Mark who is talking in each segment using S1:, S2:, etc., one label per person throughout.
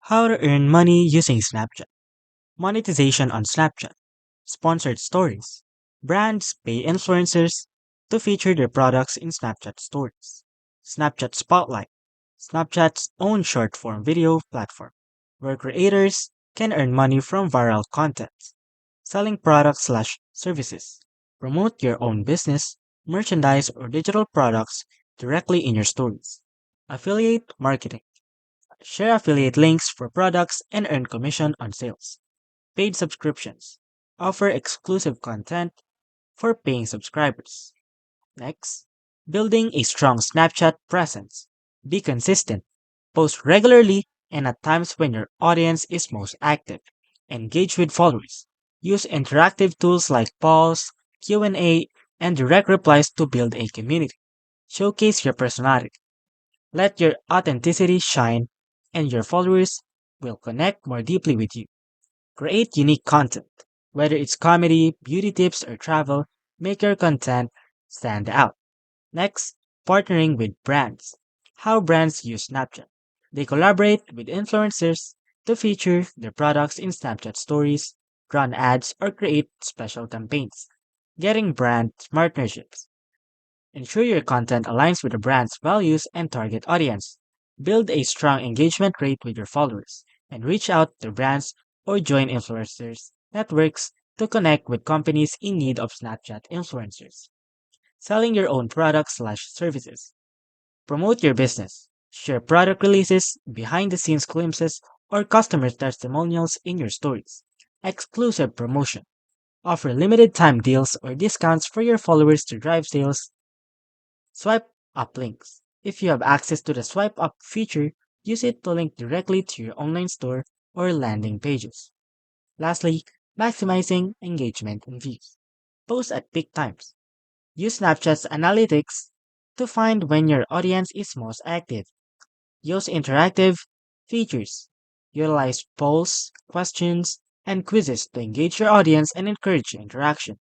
S1: How to earn money using Snapchat. Monetization on Snapchat. Sponsored stories. Brands pay influencers to feature their products in Snapchat stories. Snapchat Spotlight. Snapchat's own short form video platform, where creators can earn money from viral content. Selling products/services. Promote your own business, merchandise, or digital products directly in your stories. Affiliate marketing. Share affiliate links for products and earn commission on sales. Paid subscriptions. Offer exclusive content for paying subscribers. Next, building a strong Snapchat presence. Be consistent. Post regularly and at times when your audience is most active. Engage with followers. Use interactive tools like polls, Q&A, and direct replies to build a community. Showcase your personality. Let your authenticity shine, and your followers will connect more deeply with you. Create unique content. Whether it's comedy, beauty tips, or travel, make your content stand out. Next, partnering with brands. How brands use Snapchat. They collaborate with influencers to feature their products in Snapchat stories, run ads, or create special campaigns. Getting brand partnerships. Ensure your content aligns with the brand's values and target audience. Build a strong engagement rate with your followers, and reach out to brands or join influencers networks to connect with companies in need of Snapchat influencers. Selling your own products/services. Promote your business. Share product releases, behind the scenes glimpses, or customer testimonials in your stories. Exclusive promotion. Offer limited time deals or discounts for your followers to drive sales. Swipe up links. If you have access to the swipe up feature, use it to link directly to your online store or landing pages. Lastly, maximizing engagement and views. Post at peak times. Use Snapchat's analytics to find when your audience is most active. Use interactive features. Utilize polls, questions, and quizzes to engage your audience and encourage interaction.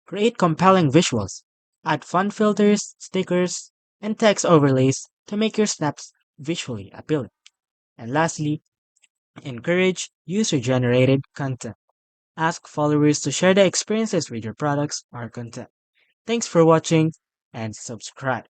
S1: Create compelling visuals. Add fun filters, stickers, and text overlays to make your snaps visually appealing. And lastly, encourage user generated content. Ask followers to share their experiences with your products or content. Thanks for watching and subscribe.